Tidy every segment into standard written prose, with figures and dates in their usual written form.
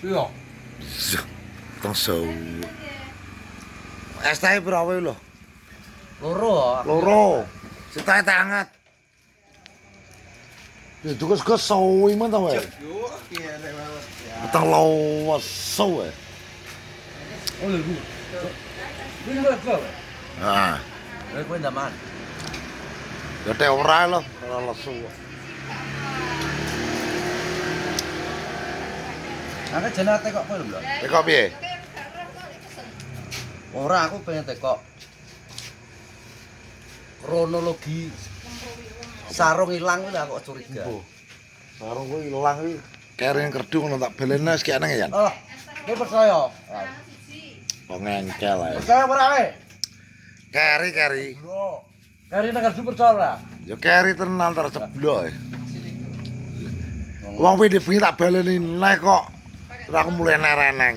Iya. Tong sewu. Es teh berapa lho? Loro. Loro. Sitae teh anget. Ya tugas sewu men ta wae. Betang lawas sewu. Oh lho. Ini berapa? Ah, Ini kue ndaman. ya teh ora lho, ora lesu. Angkat jenenge tekok kowe lho. Teko piye? Ora aku pengen tekok kronologi sarung ilang kuwi aku curiga. Sarung kuwi ilang kuwi kering kerdu ngono tak belene wis kene ya. Oh, kowe percaya? Kok ngengkel ae. Percaya ora kowe? Keri. Bro. Kari nang kerdu percaya ora? Ya keri tenan terceblok. Wong pindhe bengi tak baleni nek kok ora aku mulai nereneng.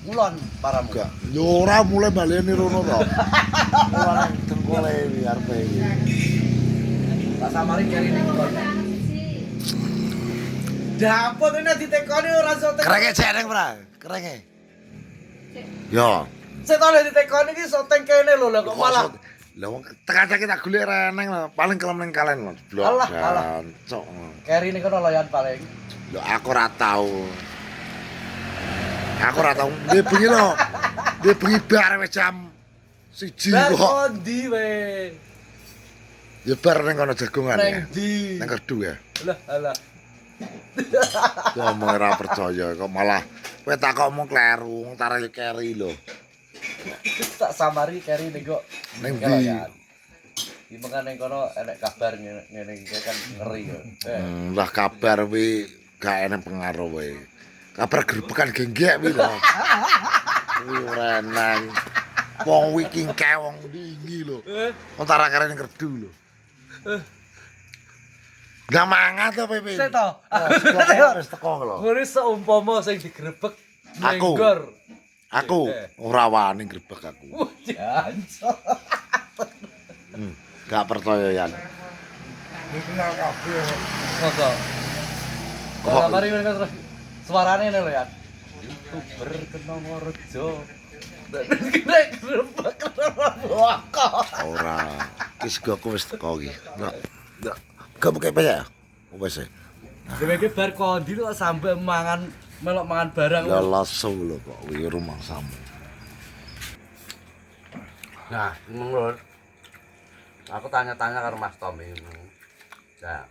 Ngulon paramu. Enggak. Yo ora mulai baleni rono to. Ora nang dengkule iki arepe iki. Tak samari kari ning ngulon. Dapet ini ditekoni ora iso tekoni. Kerenge jeneng ora? Kerenge. Yo. Setone ditekoni iki soteng kene lho kok malah. Lah wong teka-teki tak golek reneng lho, paling kelem ning kalen lho. Alah. Cok. Kari ning kono loyan paling. Lho aku ora tau. Aku ora tau. Dia bengi lho. Dia bengi bar wis jam 1 kok. Kondi we. Ya bar ning kono jagongan ya. Neng di. Nang kerdu ya. Alah. Ngomong ora percaya kok malah kowe takokmu kleru, wong tarik keri lho. Tak samari kari ning kok. Ning ndi? Di mengane kono enek kabar ngene iki kan ngeri ya. Lah kabar wi gak enek pengaruh wae. Kabar gerbekan genggek wi lho. Kuwi ora enak. Wong wi kingke wong wingi lho. Wong tarik keri ning kerdu lho. Lah mangan to Pepe. Sik to. Wis teko lho. Ngene seumpama sing digrebek Aku. nenggor. Aku ora wani grebek aku. Jancok. Gak percaya yan. Iki nang kabeh. Kok. Kok mari ngene terus suarane ngene lho ya. YouTuber kena Morejo. Kena grebek kok. Ora. Ki segoku wis teko iki. Ndak. Gak buka ya? Wes. Dhewe bar kondi kok sampe mangan melok mangan barang. Ya lesu lho kok kuwi rumah samu. Nah, menurut aku tanya-tanya karo Mas Tommy. Nah,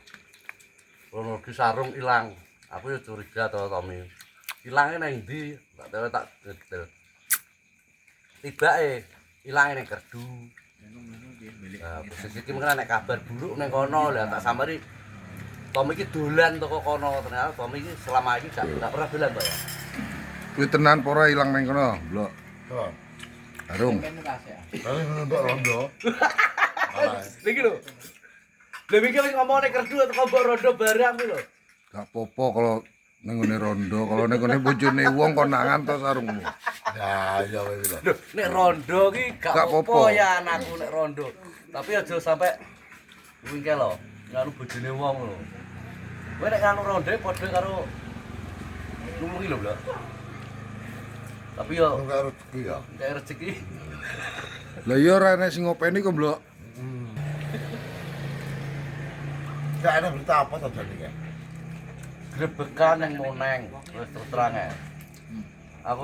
kronologi sarung ilang. Aku ya curiga to Tommy. Ilange nang ndi? Tak detail. Tibake ilange nang kerdu. Nah, posisi iki mengko nek kabar buruk ning kono lah tak samari Tommy iki dolan toko kono ternyata Tommy iki selama iki gak pernah dolan to ya. Kuwi tenan apa ora ilang nang kono, Blok? Heeh. Arung. Paling ndok rondo. Niki lho. Lha iki wis ngomong nek kerdu atau mbok rondo barang kuwi lho. Gak apa-apa kalau ning ngene rondo, kalau ning ngene bojone wong konangan to sarungmu. Ya ya wis lho. Lho, nek rondo ki gak Gak apa-apa apa-apa. ya anakku nek rondo. Tapi aja sampe kuwi ki lho, nganu bojone wong lho. Kowe nek nganu rondo padha karo nulungi lho, Blok. Tapi yo Enggak rezeki ya. kayak rezeki. Lah iya ora enek sing ngopeni kok, Blok. Gak ada berita apa to jadi ya? Grebekan yang moneng, terus terang ya. Aku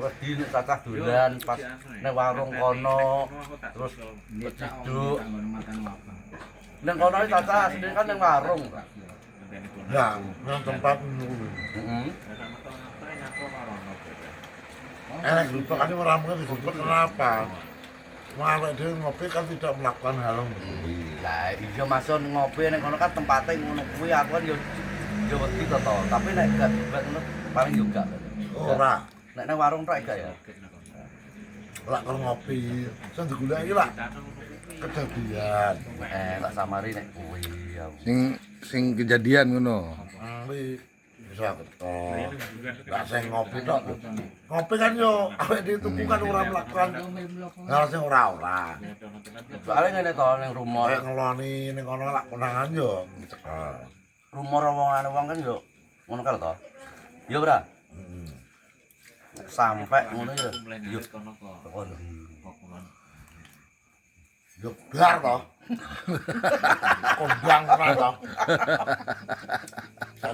wedi nek cacah dolan pas ning warung kono, terus keciduk. Ning kono iki cacah asline kan ning warung. Ya, nang tempat nunggu. Heeh. Enak lupa kan orang mungkin disebut kenapa? Malah dia ngopi kan tidak melakukan hal yang begini. Lah iya maksud ngopi ning kono kan tempate ngono kuwi aku kan yo wedi to to, tapi nek gak ngono paling yo gak. Ora, Nek nang warung tok gak ya. lak kalau ngopi, sing digoleki lak kejadian. Tak samari nek kuwi ya. Sing kejadian ngono. Kuwi bisa ketok. Lak sing ngopi tok. Ngopi kan yo awake dhewe tuku kan ora melakukan hal sing ora. Soale ngene to ning rumor. Kayak ngeloni ning kono lak konangan yo cekel. Rumor wong kan yo ngono kan to. Iya, Bra. sampai ngono ya. Yo kono. Yo bar to. Kondang ora to.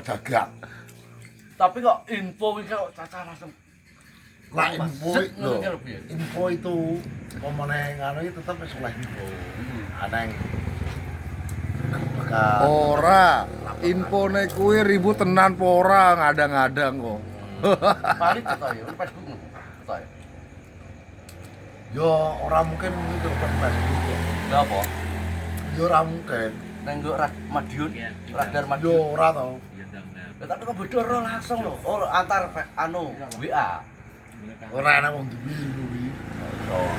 Dagang. Tapi kok info iki kok caca langsung Lah info ngono lho. ki lho. Info itu pemene ngono iki tetep wis oleh info. Ana yang bekas Ora, infone kuwi ribut tenan po ora ngadang-ngadang kok. Paling to ya, Facebook no. To ya. yo ora mungkin itu Facebook. Lha apa? Yo ora mungkin. Nang nggo Madiun, radar Yo Madiun. ora to. Tapi kok beda ro langsung lho. Oh, antar WA. Ora ana wong duwi kuwi.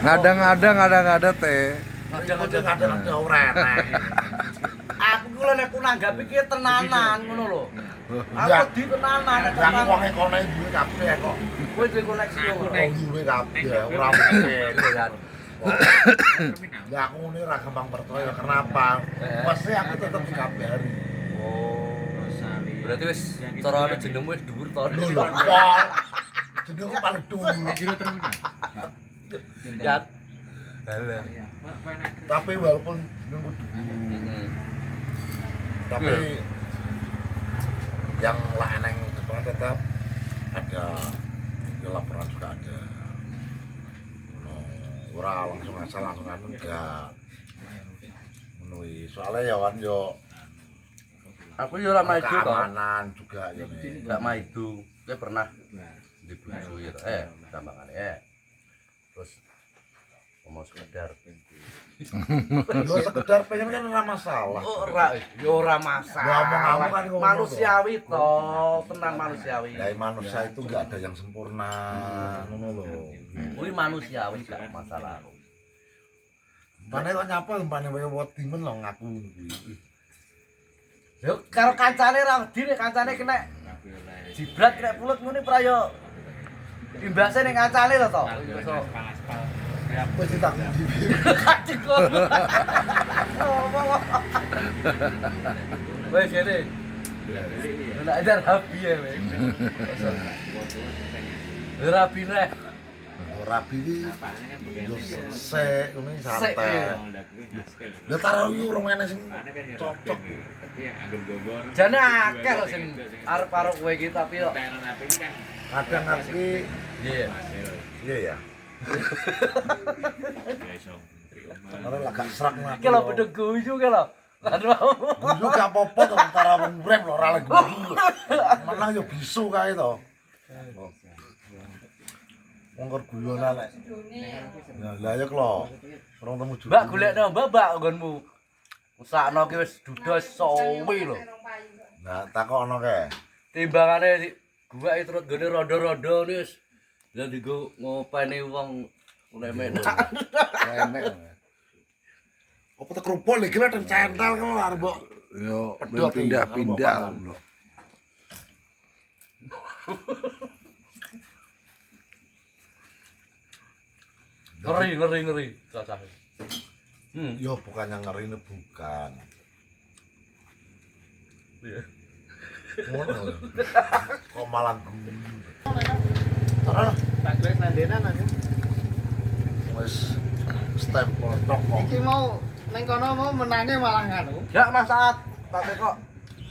Ngadang-ngadang ada teh. Kadang-kadang ora ana. Aku ku lek ku nanggap iki tenanan ngono lho. Ya. Aku di tenanan nek Lah tenanan. wong kono duwe kabeh kok. Kowe duwe koneksi yo. Wong duwe kabeh ora mungkin kan. Ya aku ngene ora gampang percaya kenapa? Pasti aku tetep dikabari. Oh. Berarti wis cara jenengmu wis dhuwur to. Lho, jenengku paling dhuwur. Ya. Halah. Tapi walaupun jenengku dhuwur, tapi yang lain depan tetap ada ya, laporan juga ada. Ora langsung asal langsung anu enggak. Menuhi soalnya ya kan yo Aku yo ora maido to. keamanan juga ya. Enggak maido. Kowe pernah di bojo ya to. Gampangane. Terus ngomong sekedar Yo sekedar pengen kan ora masalah. ora yo ora masalah. Ngomong-ngomong kan ngomong manusiawi to, tenang manusiawi. Dari manusia itu enggak ada yang sempurna. Ngono lho. Kuwi manusiawi gak masalah. Pane kok nyapa pane wae wedi men lho ngaku kuwi. Yo karo kancane ra wedi nek kancane kena jibrat kena pulut ngene pra yo imbase ning kancane lho to. Wis ditanggung dhewe. Katiko. Wes kene. Nek ada rapi ya, wes. Rapi nih. Rabi iki yo sek ngono santai. Lah karo yo urung enek sing cocok. Jane akeh lho sing arep karo kowe iki tapi yo Kadang iki iya. iya ya. Ora lagak serak ngaku. Iki lho padha guyu ki lho. Aduh. Guyu gak apa-apa to antara wong urip lho ora lek guyu. Menang yo bisu kae to. Wong kok guyonan lek. Ya lah ya klo. Orang temu juga. Mbak golekno mbak nggonmu. Usakno ki wis dudos sowi lho. Nah, takokno kae. Timbangane gua terus gone rondo-rondo wis. Lah digo ngopeni wong unek-unek. Enek. Apa tak kerupuk lagi lah dan cental kan arep mbok. Yo Pedot iki, pindah-pindah. lho. Ngeri. Cacah. Yo bukannya ngeri ini bukan. Iya. Ngono lho. Kok malah guyu. Terus Tak duwe nandenan aku. wis stempel tok kok. Iki mau ning kono mau menange malah nganu. Ya Mas Saat, tak kok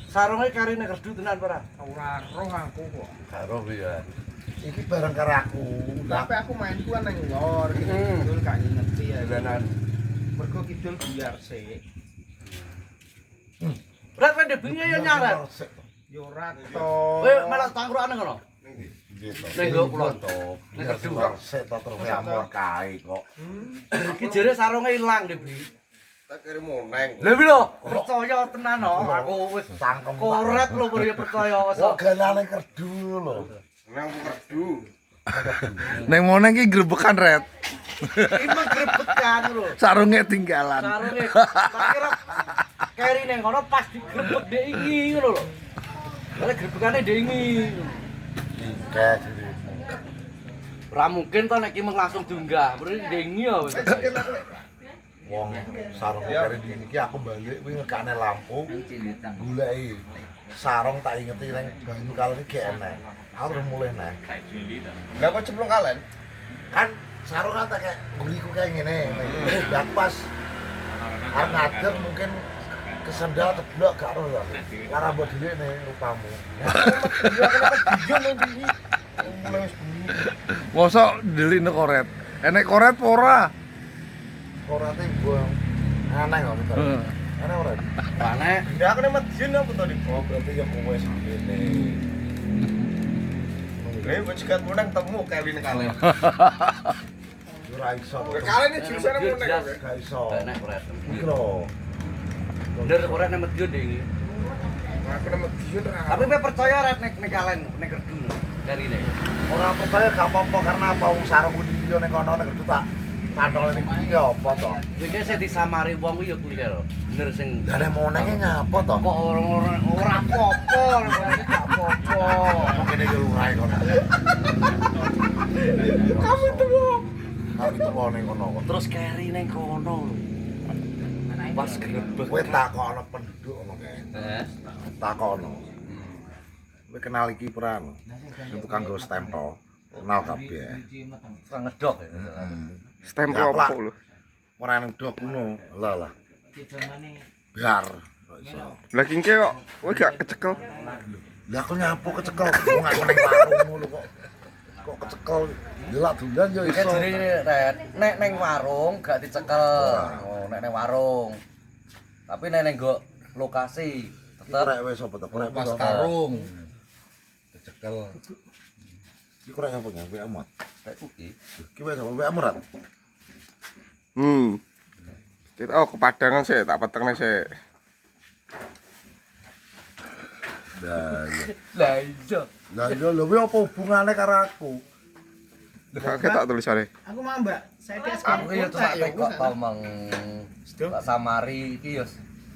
sarunge karine kerdu tenan ora? Ora roh aku kok. Karo ya. Iki bareng karo aku. Tapi aku main kuwi nang lor iki kidul gak ngerti ya. Dolanan. Mergo kidul biar sik. Berat wae debinge yo nyarat. Yo ora to. Kowe malah tangkrukane ngono. Gitu. Ning go plontok. Ning kerdu. Sik to terus amor kae kok. Iki jere sarunge ilang Debi. Tak kirim moneng. Lha lho, percaya tenan no. Aku wis Cangkem korek lho percaya percaya wis. kok galane kerdu lho. Neng moneng ki grebekan ret. Emang grebekan lho. Sarunge tinggalan. Sarunge tak kira keri ning kono pas digrebek dhek iki ngono lho. Lah grebekane dhek iki. Kayak gitu. Ora mungkin to nek iki mung langsung diunggah. Berarti dhek iki ya wis. Wong sarung kari di iki aku balik kuwi ngekane lampu. Goleki sarung tak ingeti ning banyu kali iki gak enak. Aku udah mulai nih. Lah kok cemplung kalen? Kan sarung kan tak kayak guliku kayak gini. Dan pas arep ngadeg mungkin kesendal teblok gak roh ya. Lara mbok dhewe nih rupamu. Iya kenapa dijon nang iki? Mulai wis bengi. Mosok deline koret. Enek koret apa ora? Korate buang. Aneh kok betul. Aneh ora? Aneh. Ndak kena Madiun apa to, Dik? Oh, berarti ya kowe sakene. Lah kok cekat menang temu kali kalen. Ora iso. Kalen iki jurusan menang. Gak iso. Enak koret. Iki lho. Bener koret nek Madiun iki. Aku kena Madiun ra. Tapi kowe percaya ora nek kalen nek kerdu dari ini. Ora percaya gak apa-apa karena apa wong sarungku iki yo ning kono nek kudu tak pantol ning iki ya apa to. Iki sing disamari wong kuwi ya kuwi karo. Bener sing Lah nek mau nenge ngapa to? kok ora apa-apa, gak apa-apa. Mungkin iki lurae kono. Kamu tuh. Kami tuwa ning kono kok. Terus carry ning kono. Pas grebek. Kowe takono penduduk ngono kae. Heeh. Takono. Kowe kenal iki peran. Sing tukang go stempel. Kenal kabeh. Sang ngedok. Stempel Ya, apa Pak. lho? Ora ning dok ngono. Lah. Biar. Gak iso. Lah kingke kok kowe gak kecekel. Lah aku nyapu kecekel, wong aku ning warung ngono kok. Kok kecekel. Delak dolan yo Iki iso. jenenge Red, nek ning warung gak dicekel. Oh, nek ning warung. Tapi nek ning nggo lokasi tetep Korek wis apa to? Korek Pas pas karung. Kecekel. Iki korek apa ya? Wek amat. kayak kuki. Iki wis apa wek amat. Kita kepadangan sih, tak petengne sih. Lah iya. Lah iya. Lah iya lho kuwi apa hubungane karo aku? Oke tak tulisane. Aku mau Mbak. Saya di Aku ya tuh tak kok ngomong tak samari iki yo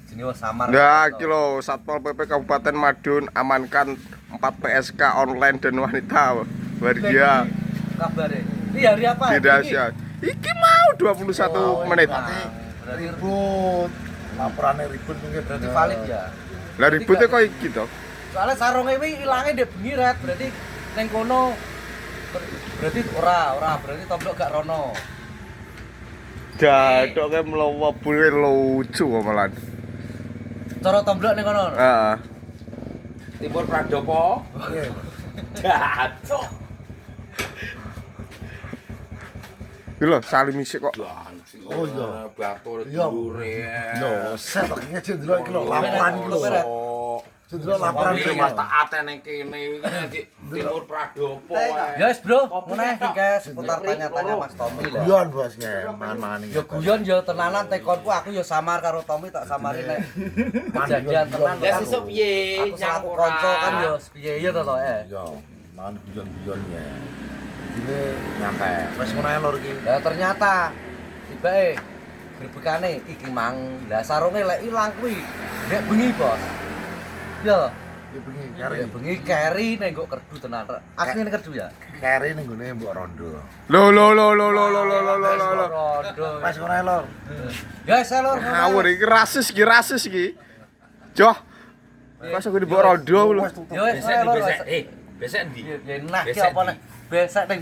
jenenge samar. Nah, iki lho Satpol PP Kabupaten Madiun amankan 4 PSK online dan wanita waria Kabare. Ini hari apa? di Indonesia. Iki mau 21 menit. Berarti Ribut. Laporane ribut mungkin berarti valid ya. Lah ributnya kok iki to. Soalnya sarungnya ini hilangnya di bengi Red, berarti neng kono berarti ora berarti tomblok gak rono. Jadok kayak mlebu lucu kok malah. Cara tomblok neng kono. Heeh. Timur Pradopo. Jatuh. Iki lho salim isik kok. Oh iya. Batur Iya. dure. Lho, set kok ngene delok iki lho laporan iki lho. Delok laporan Iki iki. mas tak atene kene iki Timur Pradopo. Ya wis bro, ngono iki seputar tanya-tanya Mas Tommy lah. Guyon bosnya, mangan-mangan iki. Ya guyon ya tenanan tekonku aku ya samar karo Tommy tak samari nek kejadian tenan. Ya sesuk piye Aku selaku kanca kan ya piye ya to Iya, mangan guyon-guyonnya. Ini nyampe. Wis ngono ae lho iki. Lah ternyata tibake grebekane iki mang. Lah sarunge lek ilang kuwi nek bengi, Bos. Ya, Iki bengi nek kari. bengi carry nek nggo kerdu tenan. Asline kerdu ya. Kari ning gone mbok rondo. Lho. Rondo. Wis ngono ae lho. Guys, lur. Ngawur iki rasis iki. Joh. Pas aku dibawa rondo lho. Wis tutup. Ya wis Besek lur. besek. Besek ndi? Ya nah ki Besek apa ndi? nek besek ning